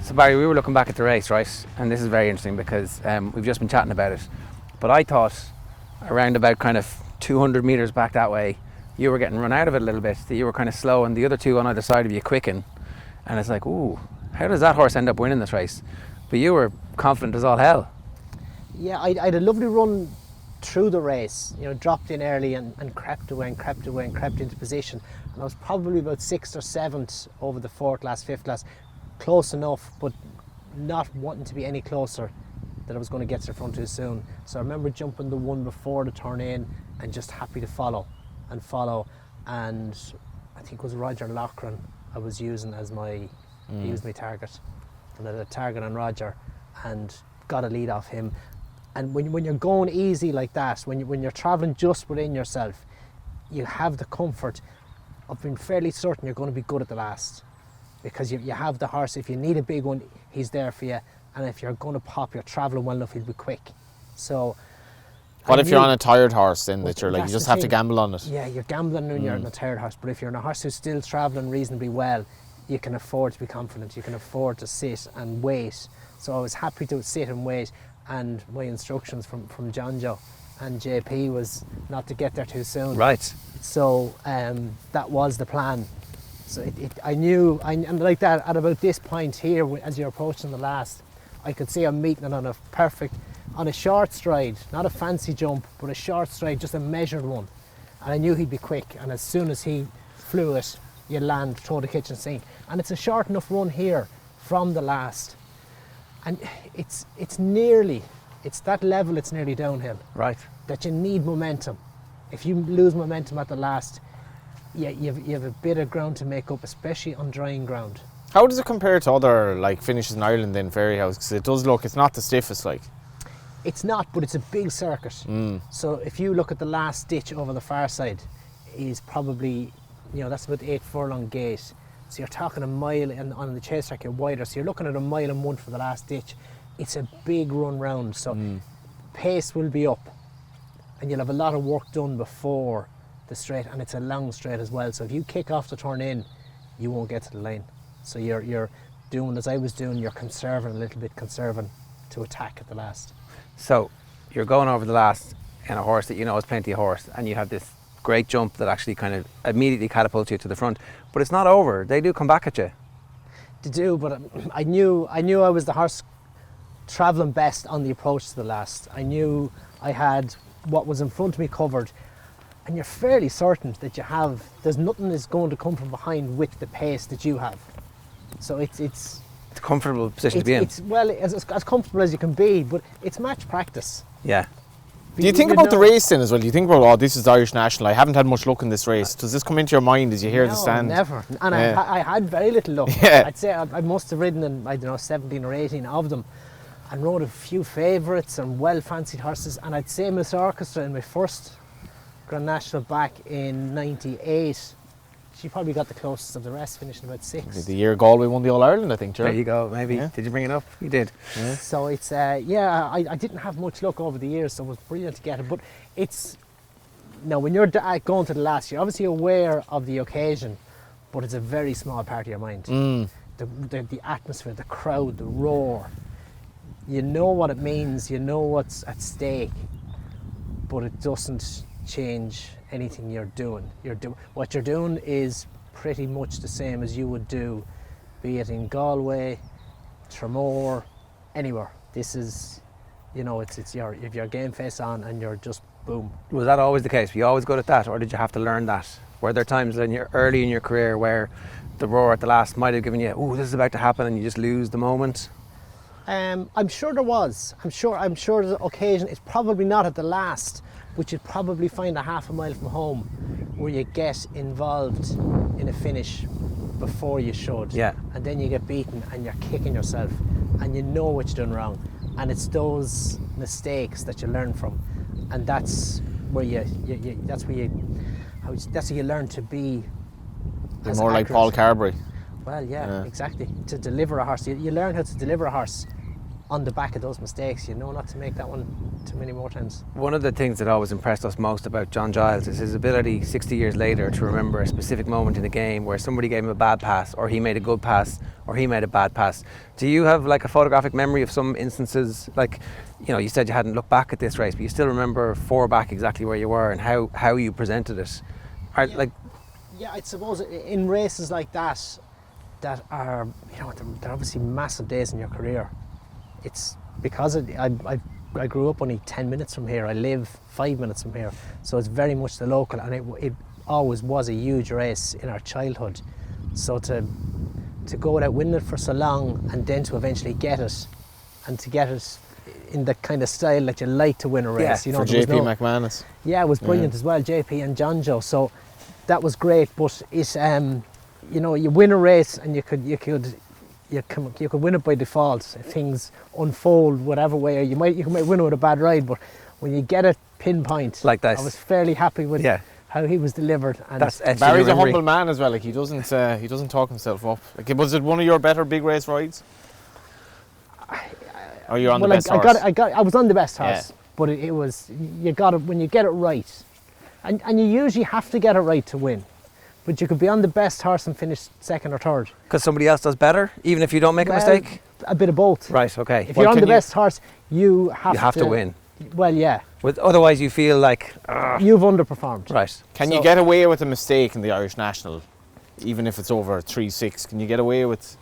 So Barry, we were looking back at the race, right? And this is very interesting because we've just been chatting about it. But I thought around about kind of 200 metres back that way, you were getting run out of it a little bit, that you were kind of slow and the other two on either side of you quicken. And it's like, ooh, how does that horse end up winning this race? But you were confident as all hell. Yeah, I had a lovely run through the race, you know, dropped in early and crept away and crept away and crept into position. And I was probably about 6th or 7th over the 4th class, 5th class. Close enough, but not wanting to be any closer that I was going to get to the front too soon. So I remember jumping the one before the turn in and just happy to follow. And I think it was Roger Loughran I was using as he was my target. And I had a target on Roger and got a lead off him. And when you're going easy like that, when you're travelling just within yourself, you have the comfort of being fairly certain you're going to be good at the last. Because you have the horse, if you need a big one, he's there for you. And if you're going to pop, you're travelling well enough, he'll be quick. So, what if you're on a tired horse then, that you're like, you just have to gamble on it? Yeah, you're gambling when you're on a tired horse. But if you're on a horse who's still travelling reasonably well, you can afford to be confident. You can afford to sit and wait. So I was happy to sit and wait. And my instructions from John Joe and JP was not to get there too soon. Right. So that was the plan. So I knew, and like that, at about this point here, as you're approaching the last, I could see I'm meeting it on a short stride, not a fancy jump, but a short stride, just a measured one. And I knew he'd be quick, and as soon as he flew it, you land, throw the kitchen sink. And it's a short enough run here from the last. And it's that level, it's nearly downhill. Right. That you need momentum. If you lose momentum at the last, yeah, you have a bit of ground to make up, especially on drying ground. How does it compare to other finishes in Ireland in Fairyhouse? Because it does look, it's not the stiffest like. It's not, but it's a big circuit. So if you look at the last ditch over the far side, is probably, that's about 8 furlong gate. So you're talking a mile, and on the chase track you're wider, so you're looking at a mile and 1 for the last ditch. It's a big run round, so pace will be up, and you'll have a lot of work done before the straight, and it's a long straight as well. So if you kick off the turn in, you won't get to the line. So you're doing as I was doing. You're conserving a little bit, to attack at the last. So you're going over the last in a horse that you know is plenty of horse, and you have this great jump that actually kind of immediately catapults you to the front. But it's not over. They do come back at you. They do, but I knew I was the horse travelling best on the approach to the last. I knew I had what was in front of me covered. And you're fairly certain that there's nothing that's going to come from behind with the pace that you have. So it's a comfortable position to be in. It's as comfortable as you can be, but it's match practice. Yeah. Do you think about the race then as well? Do you think about, this is Irish National, I haven't had much luck in this race. Does this come into your mind as you hear the stand? Never. And I had very little luck. Yeah. I'd say I must have ridden in, 17 or 18 of them, and rode a few favourites and well-fancied horses. And I'd say Miss Orchestra in my first Grand National back in 98, she probably got the closest of the rest, finishing about 6th. The year Galway won the All-Ireland, I think, Gerald. There you go, maybe. Yeah. Did you bring it up? You did. Yeah. So it's, I didn't have much luck over the years, so it was brilliant to get it. But it's, when you're going to the last, you're obviously aware of the occasion, but it's a very small part of your mind. The atmosphere, the crowd, the roar. You know what it means, you know what's at stake, but it doesn't change anything you're doing. What you're doing is pretty much the same as you would do, be it in Galway, Tramore, anywhere. This is, it's your game face on, and you're just boom. Was that always the case? Were you always good at that, or did you have to learn that? Were there times early in your career where the roar at the last might have given you, oh, this is about to happen, and you just lose the moment? I'm sure there was. I'm sure the occasion is probably not at the last, but you'd probably find a half a mile from home where you get involved in a finish before you should. Yeah. And then you get beaten and you're kicking yourself and you know what you're doing wrong. And it's those mistakes that you learn from. And that's where that's where you learn to be more like Paul Carberry. well, yeah, exactly. To deliver a horse, you learn how to deliver a horse on the back of those mistakes. You know not to make that one too many more times. One of the things that always impressed us most about John Giles is his ability 60 years later to remember a specific moment in the game where somebody gave him a bad pass, or he made a good pass, or he made a bad pass. Do you have like a photographic memory of some instances? Like, you know, you said you hadn't looked back at this race, but you still remember 4 back exactly where you were and how you presented it. Yeah, I suppose in races like that are, you know, they're obviously massive days in your career. It's because I grew up only 10 minutes from here. I live 5 minutes from here, so it's very much the local, and it always was a huge race in our childhood. So to go without winning it for so long, and then to eventually get it, and to get it in the kind of style that you like to win a race. Yeah, you know, for JP McManus. Yeah, it was brilliant as well, JP and John Joe. So that was great, but it, you know, you win a race and you could win it by default if things unfold whatever way, or you might win it with a bad ride, but when you get it pinpoint like that, I was fairly happy with how he was delivered. And Barry's a humble man as well. Like, he doesn't talk himself up. Like, was it one of your better big race rides? Or you're on the best horse? I was on the best horse, but it was, you got it when you get it right, and you usually have to get it right to win. But you could be on the best horse and finish second or third. Because somebody else does better, even if you don't make a mistake? A bit of both. Right, okay. If you're on the best horse, you have to win. Well, yeah. Otherwise you feel like... You've underperformed. Right. Can you get away with a mistake in the Irish National, even if it's over 3-6? Can you get away with...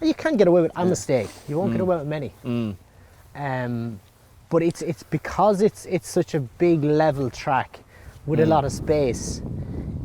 You can get away with a mistake. You won't get away with many. But it's because it's such a big level track with a lot of space.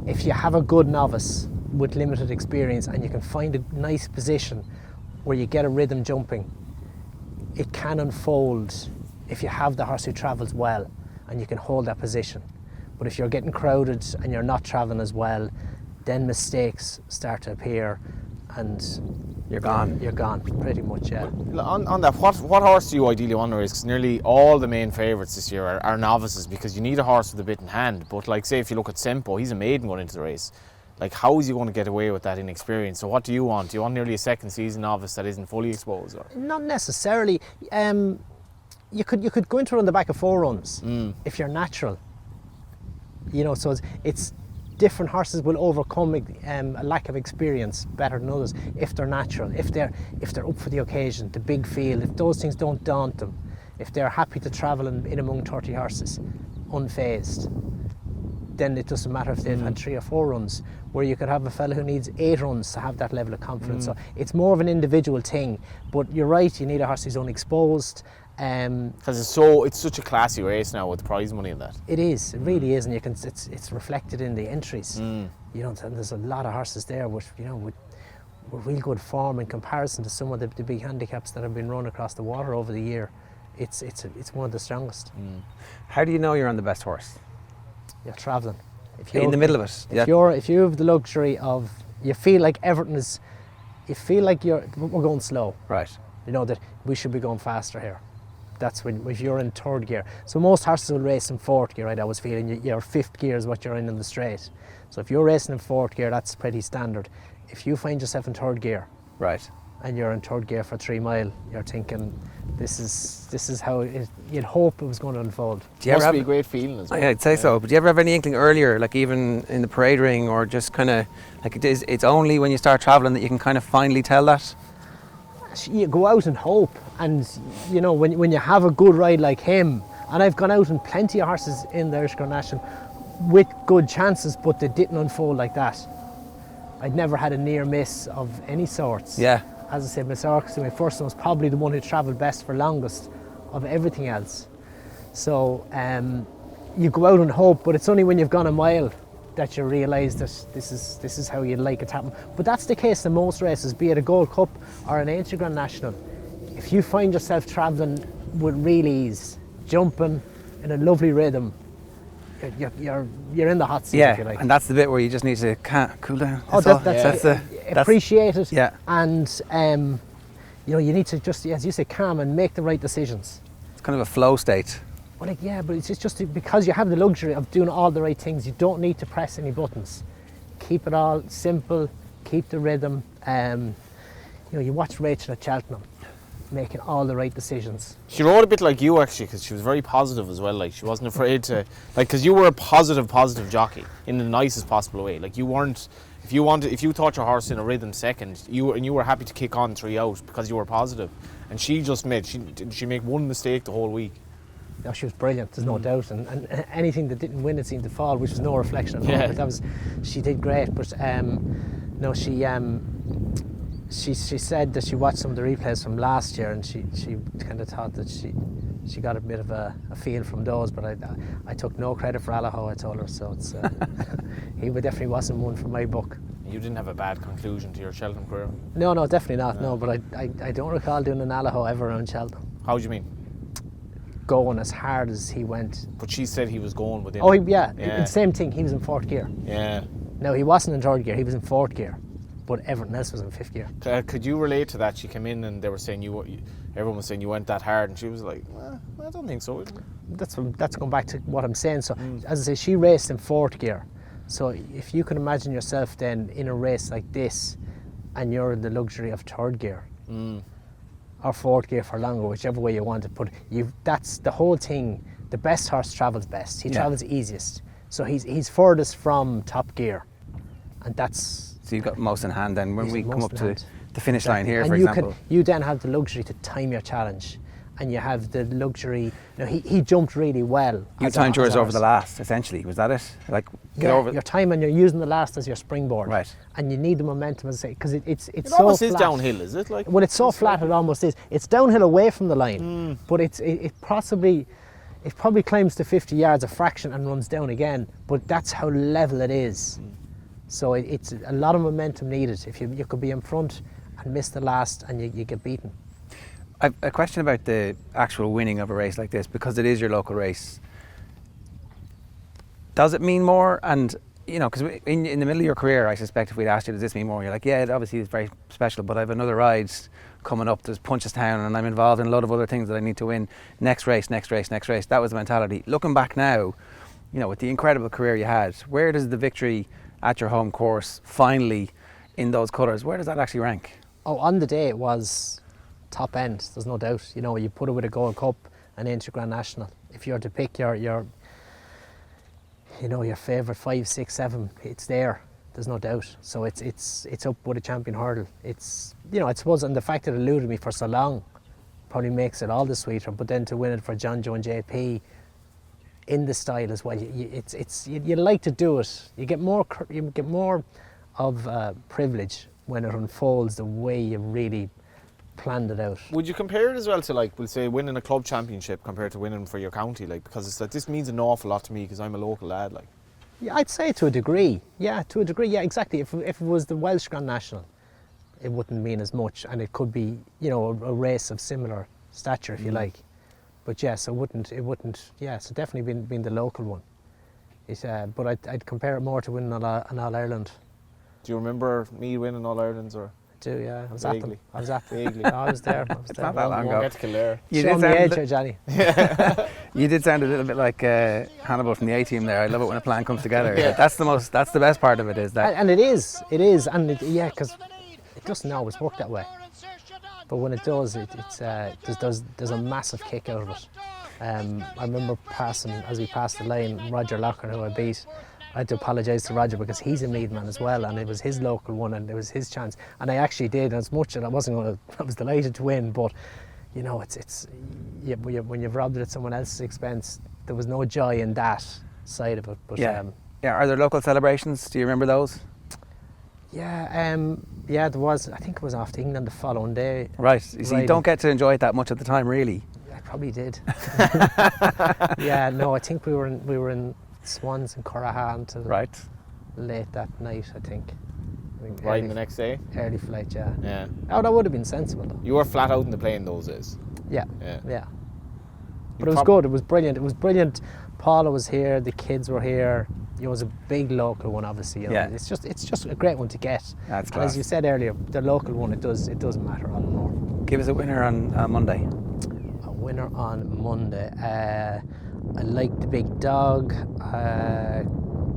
If you have a good novice with limited experience and you can find a nice position where you get a rhythm jumping, it can unfold if you have the horse who travels well and you can hold that position. But if you're getting crowded and you're not travelling as well, then mistakes start to appear and you're gone. You're gone, pretty much, yeah. On that, what horse do you ideally want to race? Because nearly all the main favourites this year are novices, because you need a horse with a bit in hand. But like, say if you look at Sempo, he's a maiden going into the race. Like, how is he going to get away with that inexperience? So what do you want? Do you want nearly a second season novice that isn't fully exposed? Or? Not necessarily. You could go into it on the back of 4 runs if you're natural. You know, so it's different horses will overcome a lack of experience better than others if they're natural, if they're up for the occasion, the big field, if those things don't daunt them, if they're happy to travel in among 30 horses unfazed, then it doesn't matter if they've had 3 or 4 runs, where you could have a fella who needs 8 runs to have that level of confidence. So it's more of an individual thing, but you're right, you need a horse who's unexposed. Because it's such a classy race now with prize money in that. It is, it really is, and you can it's reflected in the entries. You know, and there's a lot of horses there with real good form in comparison to some of the big handicaps that have been run across the water over the year. It's one of the strongest. How do you know you're on the best horse? You're travelling. In the middle of it. If you have the luxury of, you feel like everything is, you feel like we're going slow. Right. You know that we should be going faster here. That's if you're in 3rd gear. So most horses will race in 4th gear, right? I was feeling your 5th gear is what you're in the straight. So if you're racing in 4th gear, that's pretty standard. If you find yourself in 3rd gear, right, and you're in 3rd gear for 3 mile, you're thinking this is how you'd hope it was going to unfold. Must be a great feeling as well. Yeah, I'd say so. But do you ever have any inkling earlier, like even in the parade ring, or just kind of like it's only when you start travelling that you can kind of finally tell that? You go out and hope, and you know when you have a good ride like him, and I've gone out in plenty of horses in the Irish Grand National with good chances, but they didn't unfold like that. I'd never had a near miss of any sorts. Yeah. As I said, my first one was probably the one who travelled best for longest of everything else. So you go out and hope, but it's only when you've gone a mile that you realise that this is how you'd like it to happen. But that's the case in most races, be it a Gold Cup or an Ancient Grand National. If you find yourself travelling with real ease, jumping in a lovely rhythm, you're in the hot seat, if you like. And that's the bit where you just need to cool down. Appreciate it. Yeah. And you need to just, as you say, calm and make the right decisions. It's kind of a flow state. Well, but it's just because you have the luxury of doing all the right things, you don't need to press any buttons. Keep it all simple, keep the rhythm. You watch Rachel at Cheltenham making all the right decisions. She rode a bit like you actually, because she was very positive as well. Like she wasn't afraid to, because you were a positive jockey in the nicest possible way. Like you weren't. If you thought your horse in a rhythm second, you were happy to kick on 3 out because you were positive. And she just she make one mistake the whole week. No, she was brilliant. There's no doubt, and anything that didn't win it seemed to fall, which was no reflection of her. But she did great. But no, she said that she watched some of the replays from last year, and she kind of thought that she got a bit of a feel from those. But I took no credit for Allaho, I told her. So it's he definitely wasn't one for my book. You didn't have a bad conclusion to your Cheltenham career? No, definitely not. No, but I don't recall doing an Allaho ever around Cheltenham. How do you mean? Going as hard as he went. But she said he was going within. Oh, the same thing. He was in 4th gear. Yeah. No, he wasn't in 3rd gear. He was in 4th gear. But everyone else was in 5th gear. Could you relate to that? She came in and they were saying everyone was saying you went that hard, and she was like, well, I don't think so. That's going back to what I'm saying. So, as I say, she raced in 4th gear. So, if you can imagine yourself then in a race like this, and you're in the luxury of 3rd gear, or 4th gear for longer, whichever way you want to put it, that's the whole thing. The best horse travels best. He travels easiest. So he's furthest from top gear, and that's. So you've got most in hand then when we come up to the finish line here, and for example. You then have the luxury to time your challenge, and you have the luxury. He jumped really well. You timed yours over the last, essentially. Was that it? Like get over your time, and you're using the last as your springboard. Right. And you need the momentum, as I say, because it's it so almost flat. is downhill, is it? Well, it's so flat. It almost is. It's downhill away from the line, but it probably climbs to 50 yards a fraction and runs down again. But that's how level it is. So it's a lot of momentum needed. If you could be in front and miss the last, and you get beaten. I've a question about the actual winning of a race like this, because it is your local race. Does it mean more? And because in the middle of your career, I suspect if we'd asked you, does this mean more? You're like, yeah, it obviously is very special, but I have another ride coming up. There's Punchestown, and I'm involved in a lot of other things that I need to win. Next race. That was the mentality. Looking back now, with the incredible career you had, where does the victory at your home course finally in those colours, where does that actually rank? Oh, on the day it was top end. There's no doubt. You put it with a Gold Cup and into Grand National. If you're to pick your favourite 5, 6, 7, it's there. There's no doubt. So it's up with a champion hurdle. It's I suppose, and the fact that it eluded me for so long probably makes it all the sweeter. But then to win it for John Joe and JP in the style as well, you like to do it. You get more of privilege when it unfolds the way you really planned it out. Would you compare it as well to, like, we'll say, winning a club championship compared to winning for your county? Like, because it's like, this means an awful lot to me because I'm a local lad. Like, yeah, I'd say to a degree. Yeah, Yeah, exactly. If it was the Welsh Grand National, it wouldn't mean as much, and it could be a race of similar stature, if you like. But yes, it wouldn't. Yeah, so definitely been the local one. But I'd compare it more to winning an All Ireland. Do you remember me winning All Irelands or? I do, yeah. I was at them. I was at them. Vaguely. No, I was there. It's not that long ago. Get to Kildare. Show me age here, Johnny. You did sound a little bit like Hannibal from the A-Team there. I love it when a plan comes together. Yeah. That's the best part of it, is that. And it is, and because it doesn't always work that way. But when it does, there's a massive kick out of it. I remember as we passed the line, Roger Loughlin, who I beat. I had to apologise to Roger because he's a Meath man as well, and it was his local one, and it was his chance. And I actually did, as much as I was delighted to win. But when you've robbed it at someone else's expense, there was no joy in that side of it. But yeah. Are there local celebrations? Do you remember those? Yeah, there was. I think it was after England the following day. Right. So you don't get to enjoy it that much at the time, really. I probably did. Yeah. No, I think we were in Swans in Geraghty until late that night, I think. Riding the next day? Early flight, yeah. Yeah. Oh, that would have been sensible though. You were flat out in the plane those days? Yeah. But it was good, it was brilliant. Paula was here, the kids were here. It was a big local one, obviously. Yeah. It's just a great one to get. That's class. And as you said earlier, the local one, it does matter all the more. Give us a winner on Monday. A winner on Monday. I like the big dog,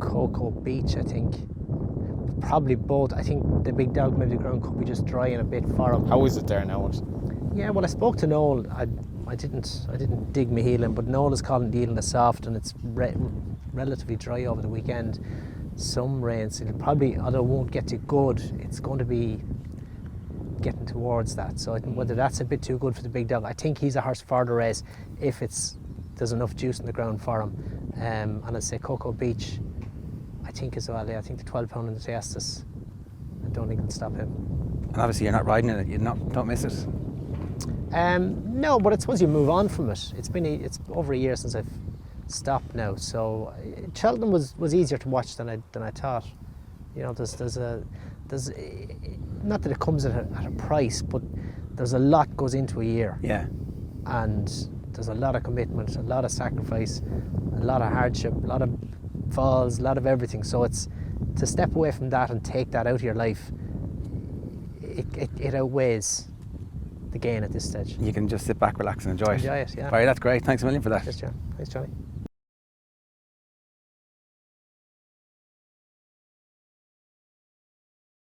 Cocoa Beach, I think. probably both. I think the big dog, maybe the ground could be just drying a bit for him. How is it there now? Yeah, well, I spoke to Noel. I didn't dig my heel in, but Noel is calling the Eland soft, and it's relatively dry over the weekend. Some rains. It'll probably, although it won't get too good, it's going to be getting towards that. So I think whether that's a bit too good for the big dog, I think he's a horse for the race if there's enough juice in the ground for him. And I'd say Cocoa Beach, I think as well. Yeah, I think the 12 pound in the Testis, I don't think it'll stop him. And obviously you're not riding it. You don't miss it. No, but I suppose you move on from it. It's over a year since I've stopped now. So Cheltenham was easier to watch than I thought. You know, there's not that it comes at a price, but there's a lot goes into a year. Yeah. And there's a lot of commitment, a lot of sacrifice, a lot of hardship, a lot of falls, a lot of everything. So it's to step away from that and take that out of your life. It outweighs the gain at this stage. You can just sit back, relax and enjoy it. Enjoy it, yeah. Barry, that's great. Thanks a million for that. Yes, John. Thanks, Johnny.